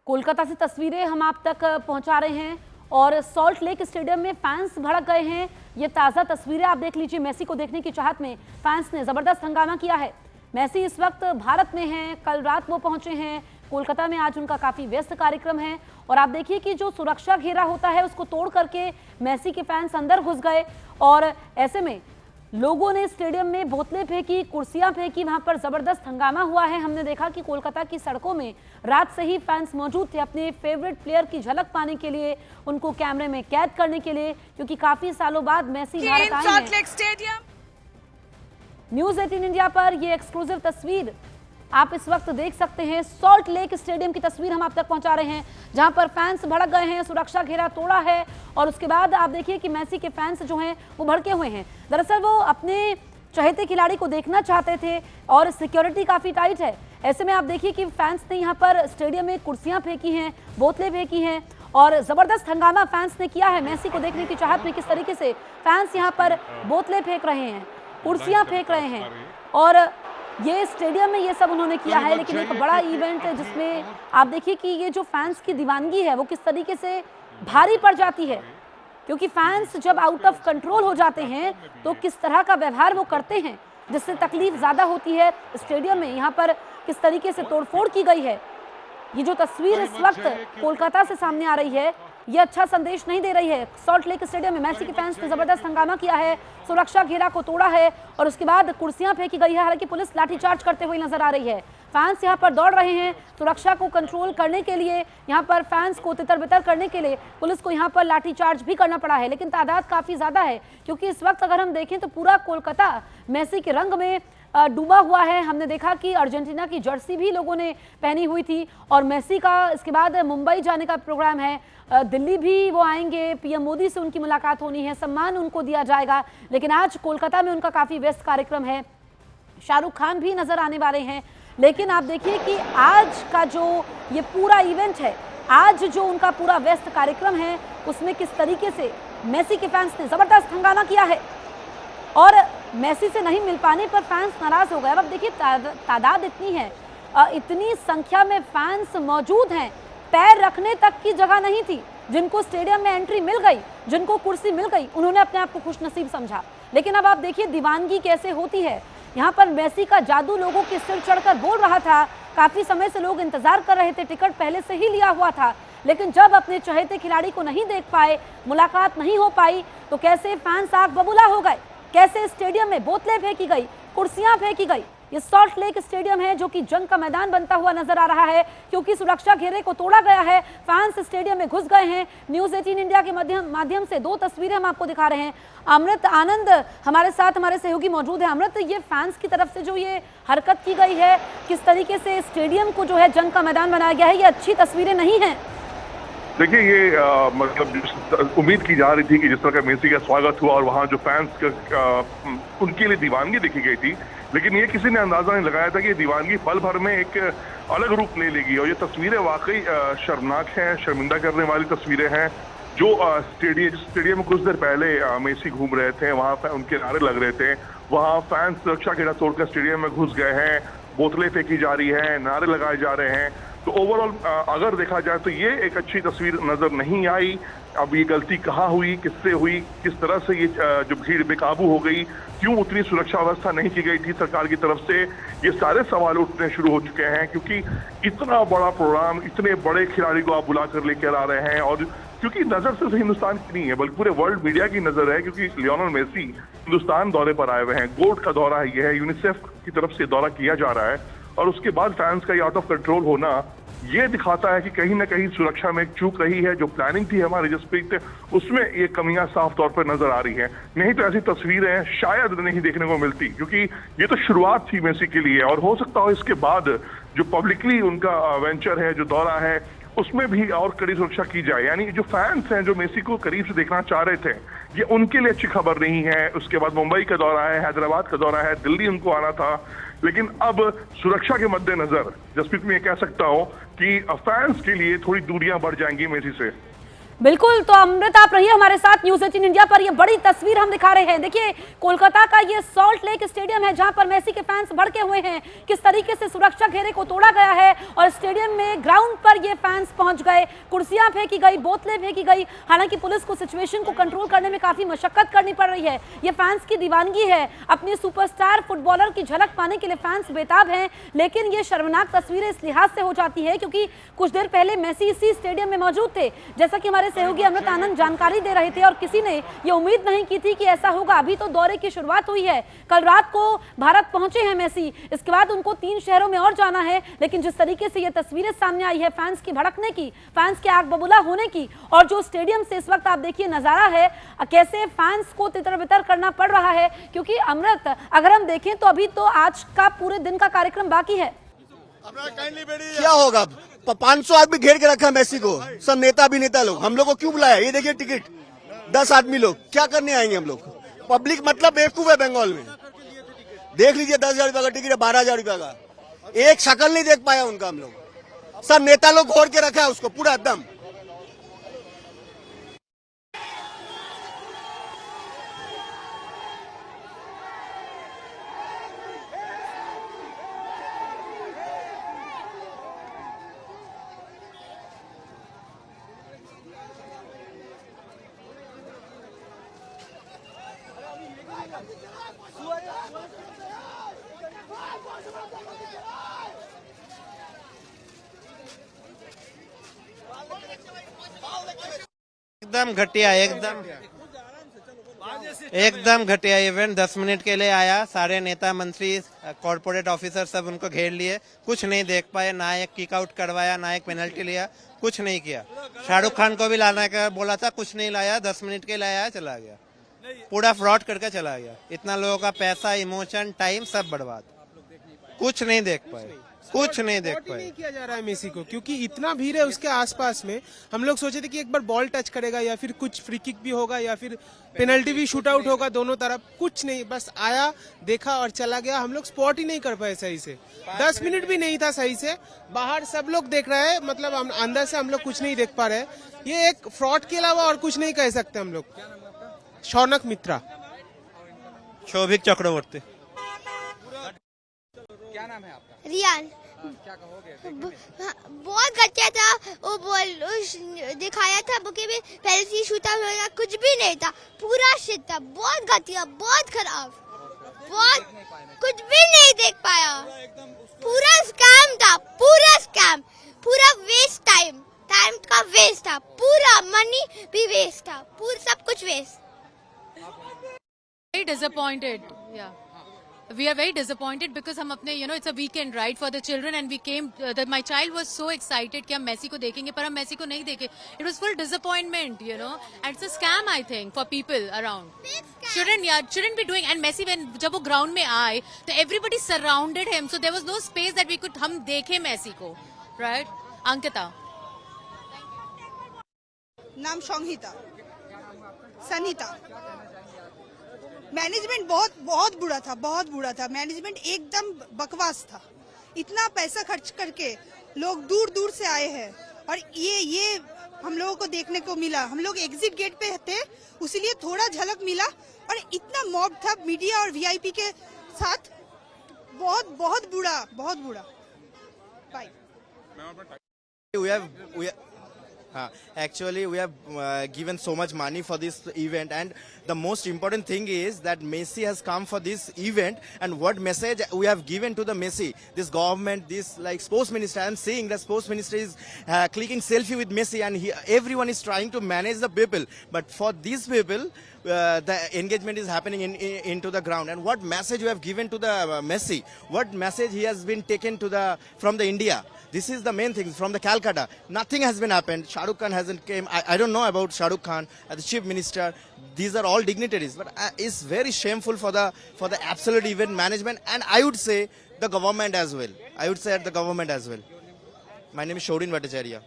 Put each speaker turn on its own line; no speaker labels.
कोलकाता से तस्वीरें हम आप तक पहुंचा रहे हैं और सॉल्ट लेक स्टेडियम में फैंस भड़क गए हैं। ये ताज़ा तस्वीरें आप देख लीजिए। मेसी को देखने की चाहत में फैंस ने ज़बरदस्त हंगामा किया है। मेसी इस वक्त भारत में हैं, कल रात वो पहुंचे हैं कोलकाता में। आज उनका काफ़ी व्यस्त कार्यक्रम है और आप देखिए कि जो सुरक्षा घेरा होता है उसको तोड़ करके मेसी के फैंस अंदर घुस गए और ऐसे में लोगों ने स्टेडियम में बोतलें फेंकी, कुर्सियां फेंकी, वहां पर जबरदस्त हंगामा हुआ है। हमने देखा कि कोलकाता की सड़कों में रात से ही फैंस मौजूद थे अपने फेवरेट प्लेयर की झलक पाने के लिए, उनको कैमरे में कैद करने के लिए, क्योंकि काफी सालों बाद मेसी भारत आए हैं। न्यूज़ 18 इंडिया पर ये एक्सक्लूसिव तस्वीर आप इस वक्त देख सकते हैं। सॉल्ट लेक स्टेडियम की तस्वीर हम आप तक पहुंचा रहे हैं, जहां पर फैंस भड़क गए हैं, सुरक्षा घेरा तोड़ा है और उसके बाद आप देखिए कि मेसी के फैंस जो हैं वो भड़के हुए हैं। दरअसल वो अपने चहेते खिलाड़ी को देखना चाहते थे और सिक्योरिटी काफी टाइट है। ऐसे में आप देखिए कि फैंस ने यहाँ पर स्टेडियम में कुर्सियां फेंकी हैं, बोतलें फेंकी हैं और जबरदस्त हंगामा फैंस ने किया है। मेसी को देखने की चाहत में किस तरीके से फैंस यहाँ पर बोतलें फेंक रहे हैं, कुर्सियां फेंक रहे हैं और ये स्टेडियम में ये सब उन्होंने किया है। लेकिन एक बड़ा इवेंट है जिसमें आप देखिए कि ये जो फैंस की दीवानगी है वो किस तरीके से भारी पड़ जाती है, क्योंकि फैंस जब आउट ऑफ कंट्रोल हो जाते हैं तो किस तरह का व्यवहार वो करते हैं जिससे तकलीफ ज़्यादा होती है। स्टेडियम में यहाँ पर किस तरीके से तोड़फोड़ की गई है। ये जो तस्वीर इस वक्त कोलकाता से सामने आ रही है ये अच्छा संदेश नहीं दे रही है। सॉल्ट लेक स्टेडियम में मेसी के फैंस ने जबरदस्त हंगामा किया है, सुरक्षा घेरा को तोड़ा है और उसके बाद कुर्सियां फेंकी गई है। हालांकि पुलिस लाठीचार्ज करते हुए नजर आ रही है। फैंस यहां पर दौड़ रहे हैं सुरक्षा को कंट्रोल करने के लिए, यहां पर फैंस को तितर बितर करने के लिए पुलिस को यहां पर लाठीचार्ज भी करना पड़ा है। लेकिन तादाद काफी ज्यादा है, क्योंकि इस वक्त अगर हम देखें तो पूरा कोलकाता मेसी के रंग में डूबा हुआ है। हमने देखा कि अर्जेंटीना की जर्सी भी लोगों ने पहनी हुई थी और मेसी का इसके बाद मुंबई जाने का प्रोग्राम है, दिल्ली भी वो आएंगे, पीएम मोदी से उनकी मुलाकात होनी है, सम्मान उनको दिया जाएगा। लेकिन आज कोलकाता में उनका काफ़ी व्यस्त कार्यक्रम है, शाहरुख खान भी नज़र आने वाले हैं। लेकिन आप देखिए कि आज का जो ये पूरा इवेंट है, आज जो उनका पूरा व्यस्त कार्यक्रम है उसमें किस तरीके से मेसी के फैंस ने ज़बरदस्त हंगामा किया है और मेसी से नहीं मिल पाने पर फैंस नाराज हो गए। अब देखिए तादाद इतनी है, इतनी संख्या में फैंस मौजूद हैं, पैर रखने तक की जगह नहीं थी। जिनको स्टेडियम में एंट्री मिल गई, जिनको कुर्सी मिल गई, उन्होंने अपने आप को खुशनसीब समझा। लेकिन अब आप देखिए दीवानगी कैसे होती है। यहाँ पर मेसी का जादू लोगों के सिर चढ़कर बोल रहा था। काफी समय से लोग इंतजार कर रहे थे, टिकट पहले से ही लिया हुआ था, लेकिन जब अपने चहेते खिलाड़ी को नहीं देख पाए, मुलाकात नहीं हो पाई, तो कैसे फैंस आग बबूला हो गए, कैसे स्टेडियम में बोतलें फेंकी गई, कुर्सियां फेंकी गई। ये सॉल्ट लेक स्टेडियम है जो कि जंग का मैदान बनता हुआ नजर आ रहा है, क्योंकि सुरक्षा घेरे को तोड़ा गया है, फैंस स्टेडियम में घुस गए हैं। न्यूज़ 18 इंडिया के माध्यम से दो तस्वीरें हम आपको दिखा रहे हैं। अमृत आनंद हमारे साथ, हमारे सहयोगी मौजूद है। अमृत, ये फैंस की तरफ से जो ये हरकत की गई है, किस तरीके से स्टेडियम को जो है जंग का मैदान बनाया गया है, ये अच्छी तस्वीरें नहीं है।
देखिए ये मतलब उम्मीद की जा रही थी कि जिस तरह का मेसी का स्वागत हुआ और वहाँ जो फैंस उनके लिए दीवानगी देखी गई थी, लेकिन ये किसी ने अंदाजा नहीं लगाया था कि ये दीवानगी पल भर में एक अलग रूप ले लेगी। और ये तस्वीरें वाकई शर्मनाक हैं, शर्मिंदा करने वाली तस्वीरें हैं। जो स्टेडियम में कुछ देर पहले मेसी घूम रहे थे, वहाँ उनके नारे लग रहे थे, वहाँ फैंस सुरक्षा घेरा तोड़कर स्टेडियम में घुस गए हैं, बोतलें फेंकी जा रही हैं, नारे लगाए जा रहे हैं। तो ओवरऑल अगर देखा जाए तो ये एक अच्छी तस्वीर नजर नहीं आई। अब ये गलती कहाँ हुई, किससे हुई, किस तरह से ये जो भीड़ बेकाबू हो गई, क्यों उतनी सुरक्षा व्यवस्था नहीं की गई थी सरकार की तरफ से, ये सारे सवाल उठने शुरू हो चुके हैं। क्योंकि इतना बड़ा प्रोग्राम, इतने बड़े खिलाड़ी को आप बुलाकर लेकर आ रहे हैं और क्योंकि नजर सिर्फ हिंदुस्तान की नहीं है बल्कि पूरे वर्ल्ड मीडिया की नजर है, क्योंकि लियोनेल मेसी हिंदुस्तान दौरे पर आए हुए हैं, गोल्ड का दौरा है, यह है यूनिसेफ की तरफ से दौरा किया जा रहा है। और उसके बाद फैंस का ये आउट ऑफ कंट्रोल होना ये दिखाता है कि कहीं ना कहीं सुरक्षा में एक चूक रही है। जो प्लानिंग थी हमारे जसप्रीत, उसमें ये कमियां साफ तौर पर नजर आ रही हैं। नहीं तो ऐसी तस्वीरें शायद नहीं देखने को मिलती, क्योंकि ये तो शुरुआत थी मेसी के लिए और हो सकता हो इसके बाद जो पब्लिकली उनका वेंचर है, जो दौरा है, उसमें भी और कड़ी सुरक्षा की जाए। यानी जो फैंस हैं जो मेसी को करीब से देखना चाह रहे थे, ये उनके लिए अच्छी खबर नहीं है। उसके बाद मुंबई का दौरा है, हैदराबाद का दौरा है, दिल्ली उनको आना था, लेकिन अब सुरक्षा के मद्देनजर जसप्रीत मैं ये कह सकता हूं कि फैंस के लिए थोड़ी दूरियां बढ़ जाएंगी मेसी से।
बिल्कुल, तो अमृता आप रहिए हमारे साथ न्यूज 18 इंडिया पर। ये बड़ी तस्वीर हम दिखा रहे हैं। देखिए, कोलकाता का ये सॉल्ट लेक स्टेडियम है जहां पर मेसी के फैंस भड़के हुए हैं। किस तरीके से सुरक्षा घेरे को तोड़ा गया है और स्टेडियम में ग्राउंड पर ये फैंस पहुंच गए, कुर्सियां फेंकी गई, बोतलें फेंकी गई। हालांकि पुलिस को सिचुएशन को कंट्रोल करने में काफी मशक्कत करनी पड़ रही है। ये फैंस की दीवानगी है, अपने सुपरस्टार फुटबॉलर की झलक पाने के लिए फैंस बेताब हैं। लेकिन ये शर्मनाक तस्वीरें इस लिहाज से हो जाती है क्योंकि कुछ देर पहले मेसी इसी स्टेडियम में मौजूद थे, जैसा कि हमारे सहयोगी अमृत आनंद जानकारी दे रहे थे। और किसी ने ये उम्मीद नहीं की थी कि ऐसा होगा। अभी तो दौरे की शुरुआत हुई है। कल रात को भारत पहुंचे हैं मेसी, इसके बाद उनको 3 शहरों में और जाना है। लेकिन जिस तरीके से ये तस्वीरें सामने आई है फैंस की भड़कने की, फैंस के आग बबूला होने की, और जो स्टेडियम से इस वक्त आप देखिए नजारा है कैसे फैंस को तितर बितर करना पड़ रहा है। क्योंकि अमृत, अगर हम देखें तो अभी तो आज का पूरे दिन का कार्यक्रम बाकी है।
क्या होगा? 500 आदमी घेर के रखा है मेसी को, सब नेता अभिनेता लोग। हम लोग को क्यों बुलाया? ये देखिए टिकट 10 आदमी लोग क्या करने आएंगे हम लोग? पब्लिक मतलब बेवकूफ है बंगाल में। देख लीजिए 10,000 रुपया का टिकट है, 12,000 रुपया का। एक शक्ल नहीं देख पाया उनका हम लोग। सब नेता लोग घोर के रखा है उसको पूरा एकदम।
एकदम घटिया, एकदम घटिया इवेंट। 10 मिनट के लिए आया, सारे नेता मंत्री कॉर्पोरेट ऑफिसर सब उनको घेर लिए, कुछ नहीं देख पाए। ना एक किक आउट करवाया, ना एक पेनल्टी लिया, कुछ नहीं किया। शाहरुख खान को भी लाना का बोला था, कुछ नहीं लाया। 10 मिनट के लिए आया, चला गया। पूरा फ्रॉड करके चला गया। इतना लोगों का पैसा, इमोशन, टाइम सब बर्बाद। कुछ नहीं देख पाए, कुछ नहीं देख पाए।
नहीं किया जा रहा है मेसी को क्योंकि इतना भीड़ है उसके आसपास में। हम लोग सोचे थे कि एक बार बॉल टच करेगा या फिर कुछ फ्री किक भी होगा या फिर पेनल्टी भी शूट आउट होगा दोनों तरफ। कुछ नहीं, बस आया, देखा और चला गया। हम लोग स्पॉट ही नहीं कर पाए सही से। 10 मिनट भी नहीं था सही से। बाहर सब लोग देख रहे हैं, मतलब अंदर से हम लोग कुछ नहीं देख पा रहे। ये एक फ्रॉड के अलावा और कुछ नहीं कह सकते हम लोग। शौनक मित्रा।
शोभिक चक्रवर्ती।
क्या नाम है आपका?
रियान।
क्या कहोगे?
बहुत घटिया था वो बॉल दिखाया था बुके में, पहले से शूट आउट होगा, कुछ भी नहीं था, पूरा शिट था, बहुत घटिया, बहुत खराब, बहुत कुछ भी नहीं देख पाया। पूरा स्कैम था, पूरा स्कैम, पूरा वेस्ट टाइम, टाइम का वेस्ट था, पूरा मनी भी वेस्ट था, पूरा सब कुछ waste.
Very disappointed. Yeah. We are very disappointed because हम अपने it's a weekend right for the children and we came my child was so excited कि हम मेसी को देखेंगे पर हम मेसी को नहीं देखे. It was full disappointment, and it's a scam I think for people around. Shouldn't be doing. And Messi जब वो ground में आए तो everybody surrounded him so there was no space that we could हम देखे मेसी को, right? Ankita.
नाम संहिता, Sanita. Management बहुत बुरा था, बहुत बुरा था। मैनेजमेंट एकदम बकवास था। इतना पैसा खर्च करके लोग दूर दूर से आए हैं और ये हम लोगों को देखने को मिला। हम लोग एग्जिट गेट पे थे, उसीलिए थोड़ा झलक मिला और इतना मॉब था मीडिया और वीआईपी के साथ। बहुत बुरा, बहुत बुरा। Bye.
Actually, we have given so much money for this event, and the most important thing is that Messi has come for this event. And what message we have given to the Messi, this government, this like sports minister. I am seeing the sports minister is clicking selfie with Messi, and everyone is trying to manage the people. But for these people, the engagement is happening into the ground. And what message you have given to the Messi? What message he has been taken to from the India? This is the main thing from the Calcutta. Nothing has been happened. Shahrukh Khan hasn't came. I don't know about Shahrukh Khan as the chief minister. These are all dignitaries, but it's very shameful for the absolute event management. And I would say the government as well. My name is Shorin Bhattacharya.